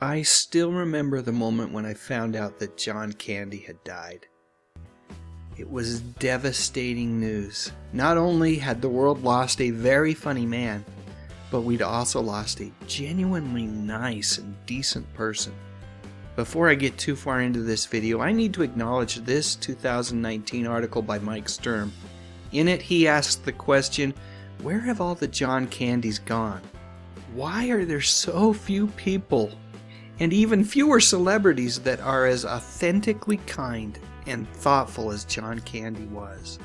I still remember the moment when I found out that John Candy had died. It was devastating news. Not only had the world lost a very funny man, but we'd also lost a genuinely nice and decent person. Before I get too far into this video, I need to acknowledge this 2019 article by Mike Sturm. In it, he asks the question, where have all the John Candys gone? Why are there so few people, and even fewer celebrities, that are as authentically kind and thoughtful as John Candy was?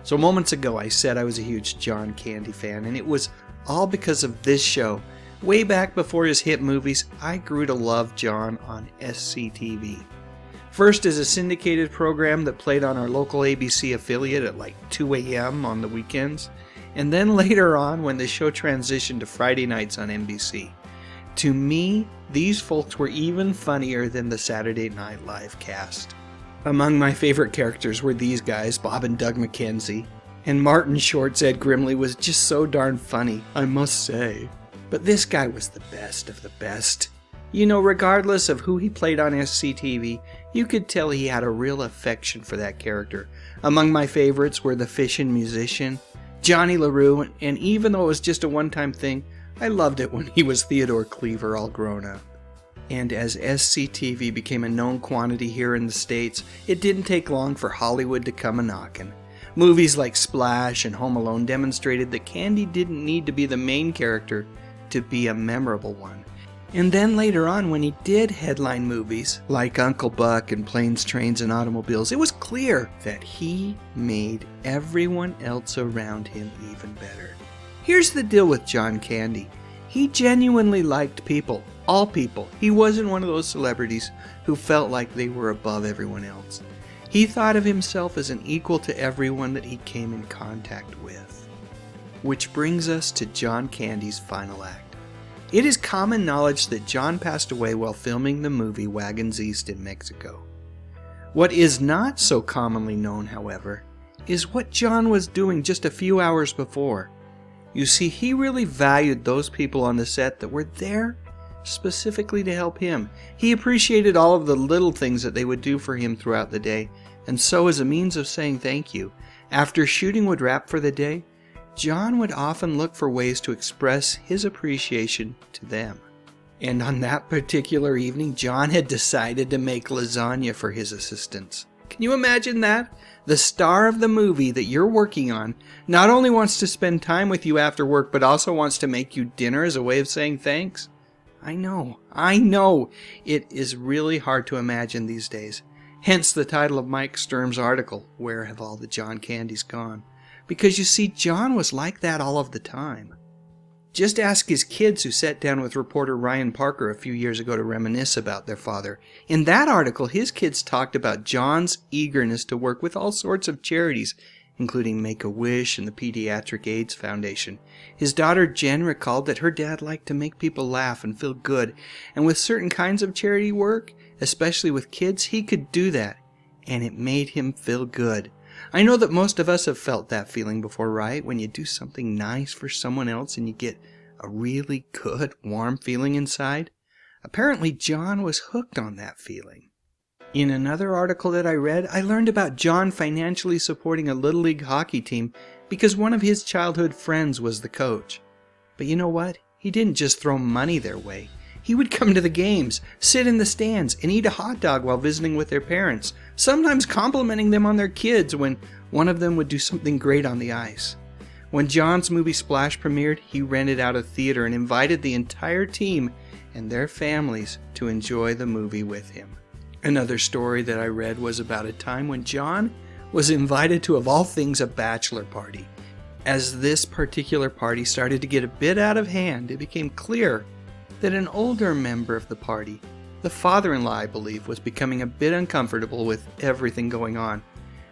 So moments ago I said I was a huge John Candy fan, and it was all because of this show. Way back before his hit movies, I grew to love John on SCTV. First as a syndicated program that played on our local ABC affiliate at like 2 a.m. on the weekends, and then later on when the show transitioned to Friday nights on NBC. To me, these folks were even funnier than the Saturday Night Live cast. Among my favorite characters were these guys, Bob and Doug McKenzie, and Martin Short's Ed Grimley was just so darn funny, I must say. But this guy was the best of the best. You know, regardless of who he played on SCTV, you could tell he had a real affection for that character. Among my favorites were the Fishin' Musician, Johnny LaRue, and even though it was just a one-time thing, I loved it when he was Theodore Cleaver all grown up. And as SCTV became a known quantity here in the States, it didn't take long for Hollywood to come a-knockin'. Movies like Splash and Home Alone demonstrated that Candy didn't need to be the main character to be a memorable one. And then later on, when he did headline movies like Uncle Buck and Planes, Trains, and Automobiles, it was clear that he made everyone else around him even better. Here's the deal with John Candy. He genuinely liked people, all people. He wasn't one of those celebrities who felt like they were above everyone else. He thought of himself as an equal to everyone that he came in contact with. Which brings us to John Candy's final act. It is common knowledge that John passed away while filming the movie Wagons East in Mexico. What is not so commonly known, however, is what John was doing just a few hours before. You see, he really valued those people on the set that were there specifically to help him. He appreciated all of the little things that they would do for him throughout the day, and so as a means of saying thank you, after shooting would wrap for the day, John would often look for ways to express his appreciation to them. And on that particular evening, John had decided to make lasagna for his assistants. Can you imagine that? The star of the movie that you're working on not only wants to spend time with you after work, but also wants to make you dinner as a way of saying thanks? I know. It is really hard to imagine these days. Hence the title of Mike Sturm's article, Where Have All the John Candys Gone? Because you see, John was like that all of the time. Just ask his kids who sat down with reporter Ryan Parker a few years ago to reminisce about their father. In that article, his kids talked about John's eagerness to work with all sorts of charities, including Make-A-Wish and the Pediatric AIDS Foundation. His daughter Jen recalled that her dad liked to make people laugh and feel good, and with certain kinds of charity work, especially with kids, he could do that, and it made him feel good. I know that most of us have felt that feeling before, right? When you do something nice for someone else and you get a really good, warm feeling inside. Apparently, John was hooked on that feeling. In another article that I read, I learned about John financially supporting a Little League hockey team because one of his childhood friends was the coach. But you know what? He didn't just throw money their way. He would come to the games, sit in the stands, and eat a hot dog while visiting with their parents, sometimes complimenting them on their kids when one of them would do something great on the ice. When John's movie Splash premiered, he rented out a theater and invited the entire team and their families to enjoy the movie with him. Another story that I read was about a time when John was invited to, of all things, a bachelor party. As this particular party started to get a bit out of hand, it became clear that an older member of the party, the father-in-law I believe, was becoming a bit uncomfortable with everything going on.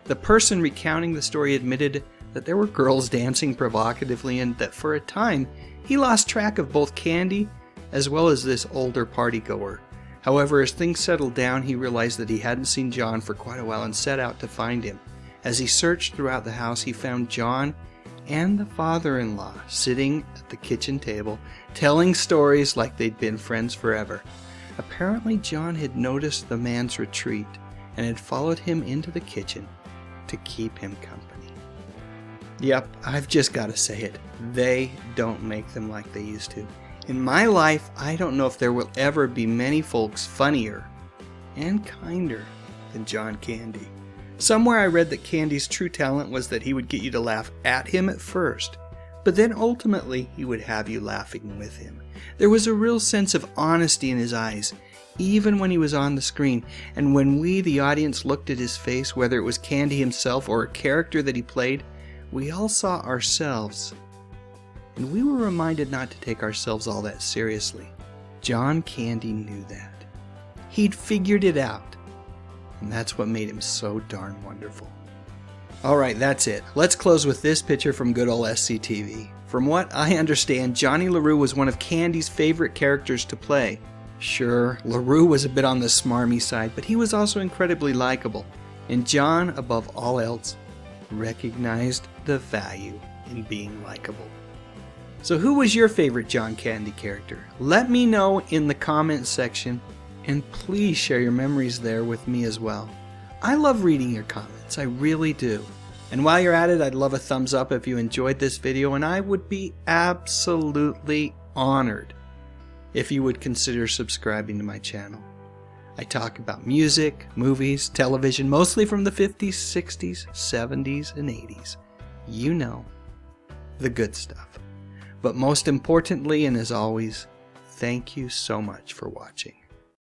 The person recounting the story admitted that there were girls dancing provocatively and that for a time he lost track of both Candy as well as this older partygoer. However, as things settled down, he realized that he hadn't seen John for quite a while and set out to find him. As he searched throughout the house, he found John and the father-in-law sitting at the kitchen table, telling stories like they'd been friends forever. Apparently, John had noticed the man's retreat and had followed him into the kitchen to keep him company. Yep, I've just got to say it. They don't make them like they used to. In my life, I don't know if there will ever be many folks funnier and kinder than John Candy. Somewhere I read that Candy's true talent was that he would get you to laugh at him at first, but then ultimately he would have you laughing with him. There was a real sense of honesty in his eyes, even when he was on the screen, and when we, the audience, looked at his face, whether it was Candy himself or a character that he played, we all saw ourselves, and we were reminded not to take ourselves all that seriously. John Candy knew that. He'd figured it out, and that's what made him so darn wonderful. Alright, that's it. Let's close with this picture from good old SCTV. From what I understand, Johnny LaRue was one of Candy's favorite characters to play. Sure, LaRue was a bit on the smarmy side, but he was also incredibly likable. And John, above all else, recognized the value in being likable. So who was your favorite John Candy character? Let me know in the comments section, and please share your memories there with me as well. I love reading your comments, I really do. And while you're at it, I'd love a thumbs up if you enjoyed this video, and I would be absolutely honored if you would consider subscribing to my channel. I talk about music, movies, television, mostly from the 50s, 60s, 70s, and 80s. You know, the good stuff. But most importantly, and as always, thank you so much for watching.